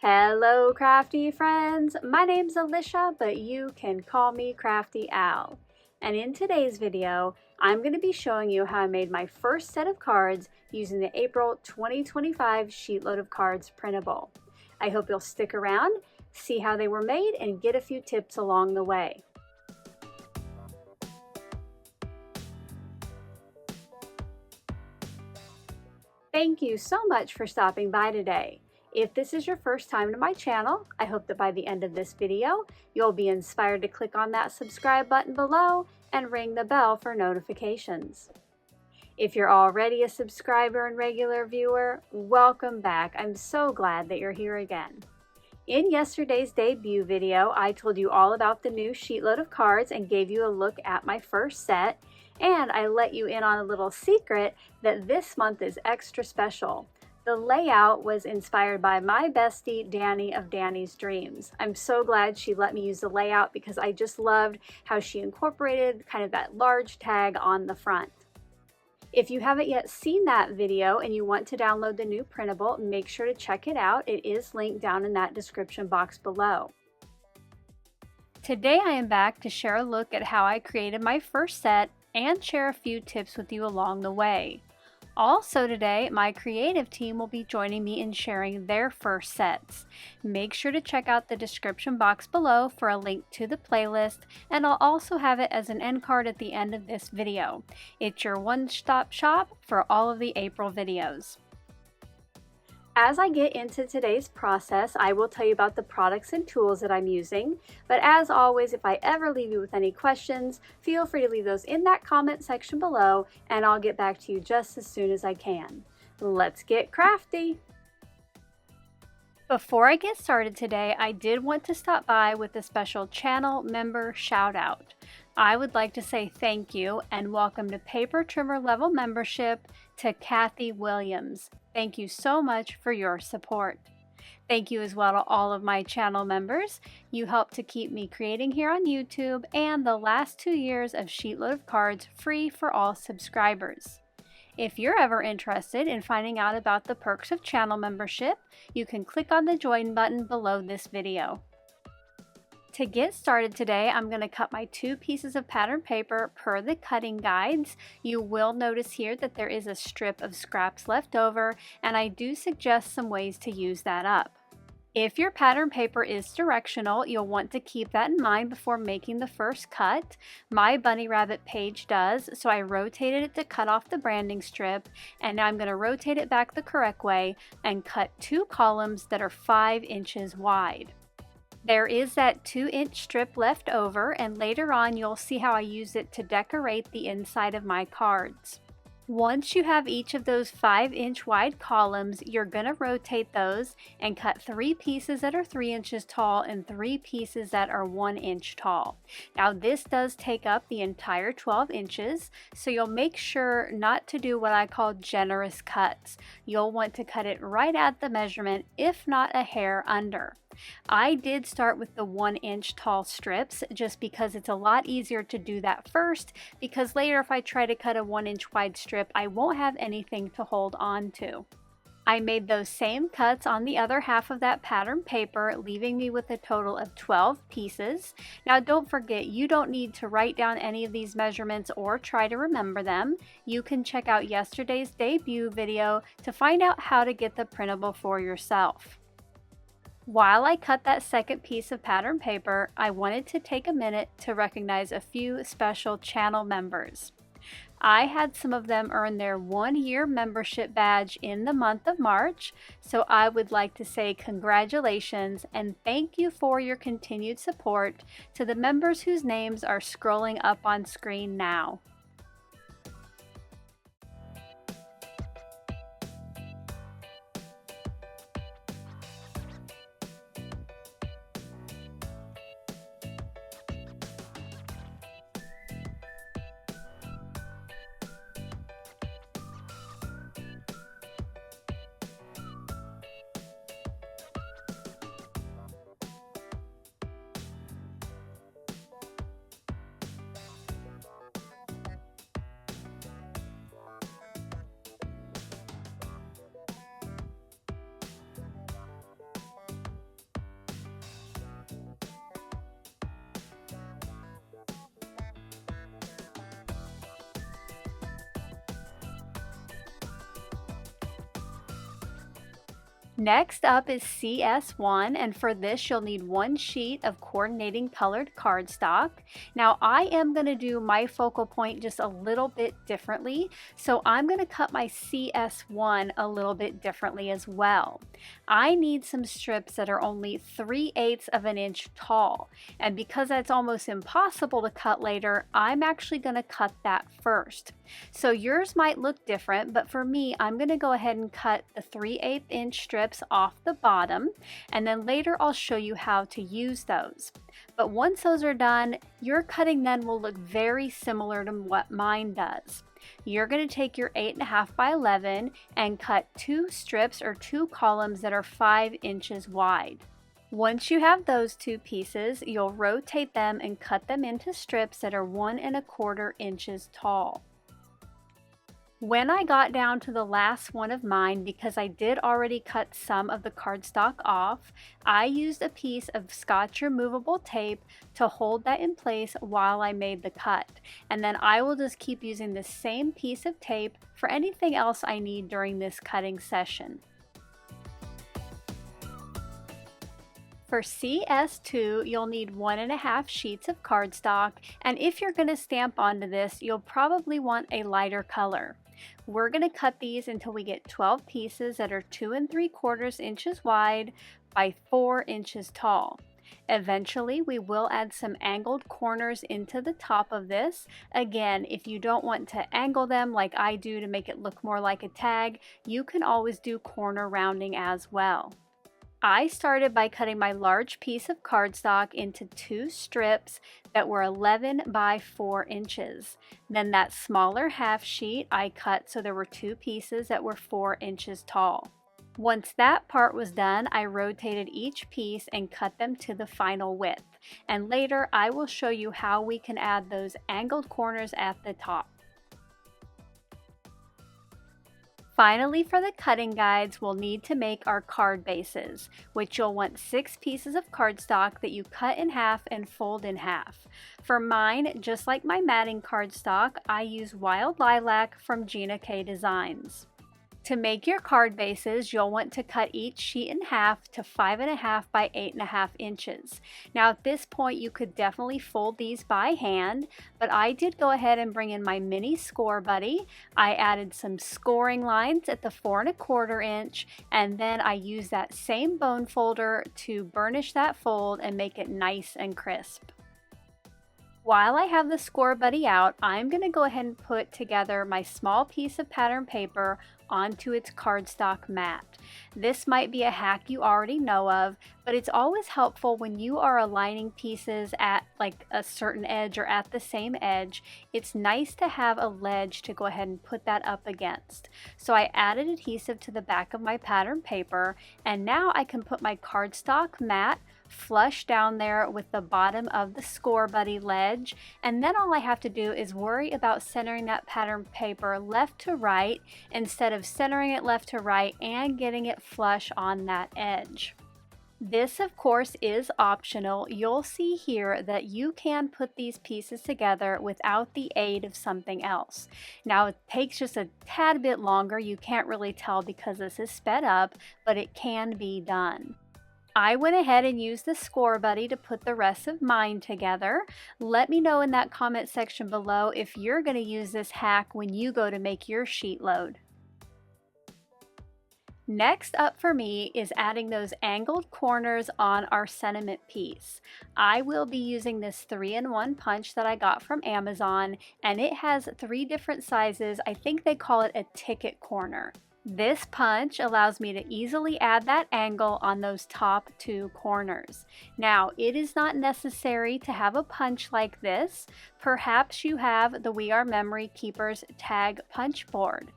Hello crafty friends, my name's Alicia, but you can call me Crafty Al. And in today's video, I'm going to be showing you how I made my first set of cards using the April 2025 SheetLoad of Cards printable. I hope you'll stick around, see how they were made, and get a few tips along the way. Thank you so much for stopping by today. If this is your first time to my channel, I hope that by the end of this video, you'll be inspired to click on that subscribe button below and ring the bell for notifications. If you're already a subscriber and regular viewer, welcome back. I'm so glad that you're here again. In yesterday's debut video, I told you all about the new SheetLoad of Cards and gave you a look at my first set, and I let you in on a little secret that this month is extra special. The layout was inspired by my bestie, Danny of Danny's Dreams. I'm so glad she let me use the layout because I just loved how she incorporated kind of that large tag on the front. If you haven't yet seen that video and you want to download the new printable, make sure to check it out. It is linked down in that description box below. Today I am back to share a look at how I created my first set and share a few tips with you along the way. Also today, my creative team will be joining me in sharing their first sets. Make sure to check out the description box below for a link to the playlist, and I'll also have it as an end card at the end of this video. It's your one-stop shop for all of the April videos. As I get into today's process, I will tell you about the products and tools that I'm using, but as always, if I ever leave you with any questions, feel free to leave those in that comment section below, and I'll get back to you just as soon as I can. Let's get crafty! Before I get started today, I did want to stop by with a special channel member shout out. I would like to say thank you and welcome to Paper Trimmer level membership to Kathy Williams. Thank you so much for your support. Thank you as well to all of my channel members. You help to keep me creating here on YouTube and the last 2 years of SheetLoad of Cards free for all subscribers. If you're ever interested in finding out about the perks of channel membership, you can click on the join button below this video. To get started today, I'm going to cut my 2 pieces of pattern paper per the cutting guides. You will notice here that there is a strip of scraps left over, and I do suggest some ways to use that up. If your pattern paper is directional, you'll want to keep that in mind before making the first cut. My bunny rabbit page does, so I rotated it to cut off the branding strip, and now I'm going to rotate it back the correct way and cut 2 columns that are 5 inches wide. There is that 2-inch strip left over, and later on you'll see how I use it to decorate the inside of my cards. Once you have each of those 5-inch wide columns, you're going to rotate those and cut 3 pieces that are 3 inches tall and 3 pieces that are 1 inch tall. Now this does take up the entire 12 inches, so you'll make sure not to do what I call generous cuts. You'll want to cut it right at the measurement, if not a hair under. I did start with the 1 inch tall strips just because it's a lot easier to do that first, because later if I try to cut a 1 inch wide strip, I won't have anything to hold on to. I made those same cuts on the other half of that pattern paper, leaving me with a total of 12 pieces. Now don't forget, you don't need to write down any of these measurements or try to remember them. You can check out yesterday's debut video to find out how to get the printable for yourself. While I cut that second piece of pattern paper, I wanted to take a minute to recognize a few special channel members. I had some of them earn their 1-year membership badge in the month of March, so I would like to say congratulations and thank you for your continued support to the members whose names are scrolling up on screen now. Next up is CS1, and for this you'll need 1 sheet of coordinating colored cardstock. Now I am going to do my focal point just a little bit differently, so I'm going to cut my CS1 a little bit differently as well. I need some strips that are only 3/8 of an inch tall, and because that's almost impossible to cut later, I'm actually going to cut that first. So yours might look different, but for me, I'm going to go ahead and cut the 3/8 inch strips off the bottom, and then later I'll show you how to use those. But once those are done, your cutting then will look very similar to what mine does. You're going to take your 8.5 by 11 and cut 2 strips or 2 columns that are 5 inches wide. Once you have those 2 pieces, you'll rotate them and cut them into strips that are 1.25 inches tall. When I got down to the last one of mine, because I did already cut some of the cardstock off, I used a piece of Scotch removable tape to hold that in place while I made the cut. And then I will just keep using the same piece of tape for anything else I need during this cutting session. For CS2, you'll need 1.5 sheets of cardstock, and if you're going to stamp onto this, you'll probably want a lighter color. We're going to cut these until we get 12 pieces that are 2 3/4 inches wide by 4 inches tall. Eventually, we will add some angled corners into the top of this. Again, if you don't want to angle them like I do to make it look more like a tag, you can always do corner rounding as well. I started by cutting my large piece of cardstock into 2 strips that were 11 by 4 inches. Then that smaller half sheet I cut so there were 2 pieces that were 4 inches tall. Once that part was done, I rotated each piece and cut them to the final width. And later I will show you how we can add those angled corners at the top. Finally, for the cutting guides, we'll need to make our card bases, which you'll want 6 pieces of cardstock that you cut in half and fold in half. For mine, just like my matting cardstock, I use Wild Lilac from Gina K Designs. To make your card bases, you'll want to cut each sheet in half to 5.5 by 8.5 inches. Now at this point you could definitely fold these by hand, but I did go ahead and bring in my mini Scor-Buddy. I added some scoring lines at the 4.25 inch, and then I used that same bone folder to burnish that fold and make it nice and crisp. While I have the Scor-Buddy out, I'm going to go ahead and put together my small piece of pattern paper onto its cardstock mat. This might be a hack you already know of, but it's always helpful when you are aligning pieces at like a certain edge or at the same edge. It's nice to have a ledge to go ahead and put that up against. So I added adhesive to the back of my pattern paper, and now I can put my cardstock mat flush down there with the bottom of the Scor-Buddy ledge, and then all I have to do is worry about centering that pattern paper left to right instead of centering it left to right and getting it flush on that edge. This, of course, is optional. You'll see here that you can put these pieces together without the aid of something else. Now, it takes just a tad bit longer. You can't really tell because this is sped up, but it can be done. I went ahead and used the Scor-Buddy to put the rest of mine together. Let me know in that comment section below if you're going to use this hack when you go to make your sheet load. Next up for me is adding those angled corners on our sentiment piece. I will be using this 3-in-1 punch that I got from Amazon, and it has 3 different sizes. I think they call it a ticket corner. This punch allows me to easily add that angle on those top 2 corners. Now, it is not necessary to have a punch like this. Perhaps you have the We Are Memory Keepers tag punch board.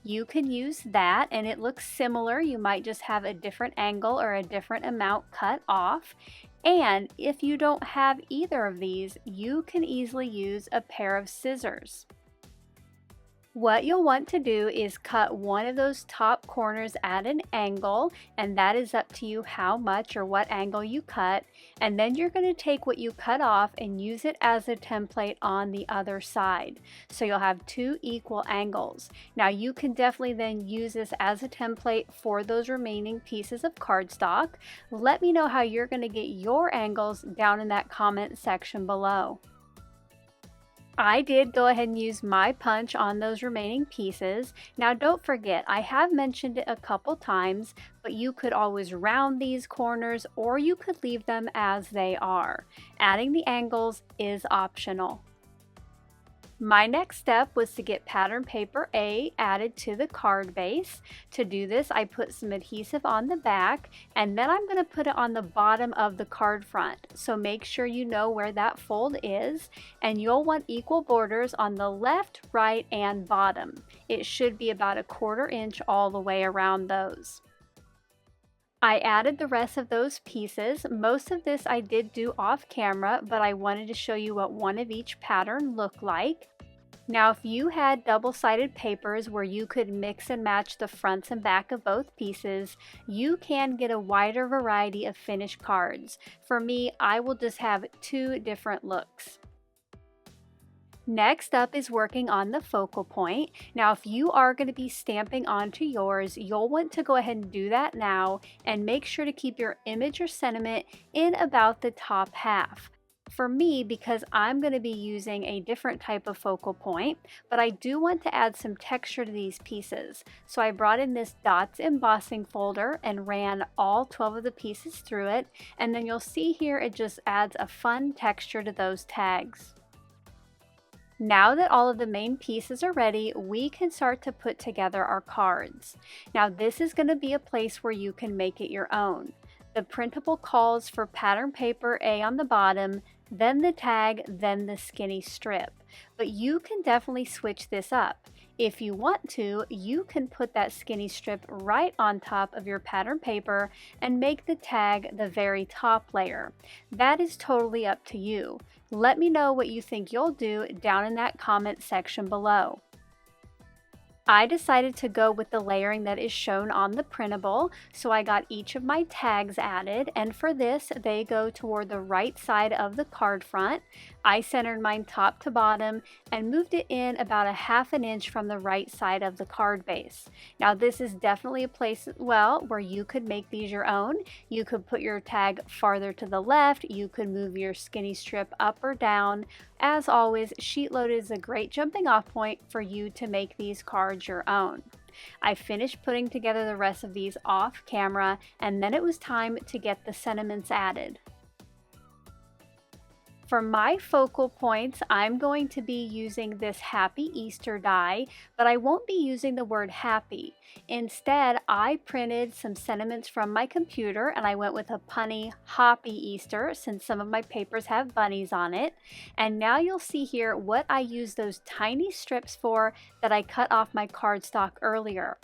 You can use that and it looks similar. You might just have a different angle or a different amount cut off. And if you don't have either of these, you can easily use a pair of scissors. What you'll want to do is cut one of those top corners at an angle, and that is up to you how much or what angle you cut. And then you're going to take what you cut off and use it as a template on the other side. So you'll have two equal angles. Now you can definitely then use this as a template for those remaining pieces of cardstock. Let me know how you're going to get your angles down in that comment section below. I did go ahead and use my punch on those remaining pieces. Now don't forget, I have mentioned it a couple times, but you could always round these corners or you could leave them as they are. Adding the angles is optional. My next step was to get pattern paper A added to the card base. To do this, I put some adhesive on the back, and then I'm going to put it on the bottom of the card front. So make sure you know where that fold is, and you'll want equal borders on the left, right, and bottom. It should be about a 1/4 inch all the way around those. I added the rest of those pieces. Most of this I did do off camera, but I wanted to show you what one of each pattern looked like. Now, if you had double-sided papers where you could mix and match the fronts and back of both pieces, you can get a wider variety of finished cards. For me, I will just have 2 different looks. Next up is working on the focal point. Now, if you are going to be stamping onto yours, you'll want to go ahead and do that now and make sure to keep your image or sentiment in about the top half. For me, because I'm going to be using a different type of focal point, but I do want to add some texture to these pieces. So I brought in this dots embossing folder and ran all 12 of the pieces through it, and then you'll see here it just adds a fun texture to those tags. Now that all of the main pieces are ready, we can start to put together our cards. Now this is going to be a place where you can make it your own. The printable calls for pattern paper A on the bottom, then the tag, then the skinny strip. But you can definitely switch this up. If you want to, you can put that skinny strip right on top of your pattern paper and make the tag the very top layer. That is totally up to you. Let me know what you think you'll do down in that comment section below. I decided to go with the layering that is shown on the printable, so I got each of my tags added, and for this they go toward the right side of the card front. I centered mine top to bottom and moved it in about a 1/2 inch from the right side of the card base. Now this is definitely a place where you could make these your own. You could put your tag farther to the left, you could move your skinny strip up or down. As always, SheetLoad is a great jumping off point for you to make these cards your own. I finished putting together the rest of these off camera, and then it was time to get the sentiments added. For my focal points, I'm going to be using this Happy Easter die, but I won't be using the word happy. Instead, I printed some sentiments from my computer and I went with a punny Hoppy Easter since some of my papers have bunnies on it. And now you'll see here what I used those tiny strips for that I cut off my cardstock earlier.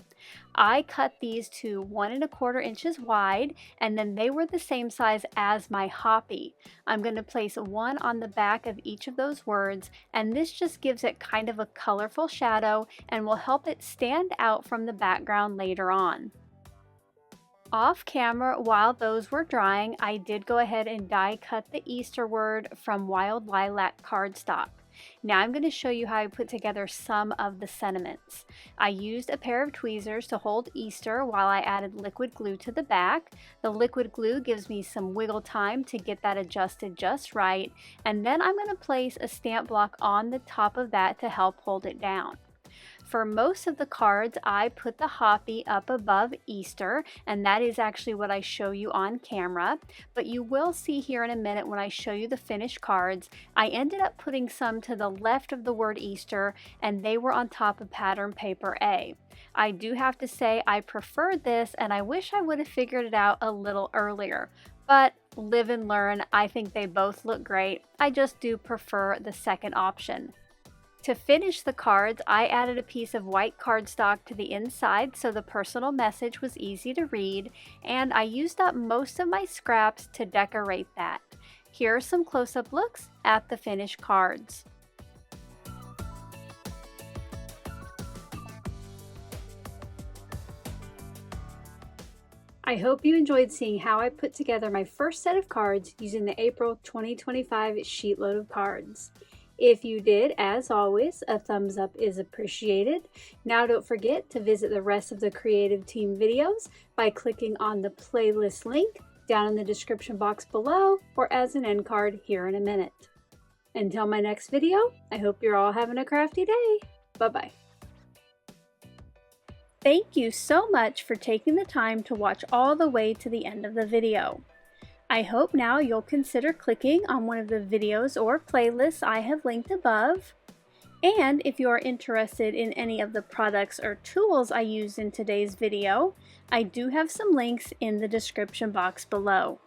I cut these to 1 1/4 inches wide, and then they were the same size as my Hoppy. I'm going to place one on the back of each of those words, and this just gives it kind of a colorful shadow and will help it stand out from the background later on. Off camera, while those were drying, I did go ahead and die cut the Easter word from Wild Lilac cardstock. Now I'm going to show you how I put together some of the sentiments. I used a pair of tweezers to hold Easter while I added liquid glue to the back. The liquid glue gives me some wiggle time to get that adjusted just right, and then I'm going to place a stamp block on the top of that to help hold it down. For most of the cards, I put the Hoppy up above Easter, and that is actually what I show you on camera. But you will see here in a minute when I show you the finished cards, I ended up putting some to the left of the word Easter, and they were on top of pattern paper A. I do have to say I preferred this, and I wish I would have figured it out a little earlier. But live and learn, I think they both look great. I just do prefer the second option. To finish the cards, I added a piece of white cardstock to the inside so the personal message was easy to read, and I used up most of my scraps to decorate that. Here are some close-up looks at the finished cards. I hope you enjoyed seeing how I put together my first set of cards using the April 2025 SheetLoad of Cards. If you did, as always, a thumbs up is appreciated. Now don't forget to visit the rest of the creative team videos by clicking on the playlist link down in the description box below or as an end card here in a minute. Until my next video, I hope you're all having a crafty day. Bye-bye. Thank you so much for taking the time to watch all the way to the end of the video. I hope now you'll consider clicking on one of the videos or playlists I have linked above. And if you are interested in any of the products or tools I used in today's video, I do have some links in the description box below.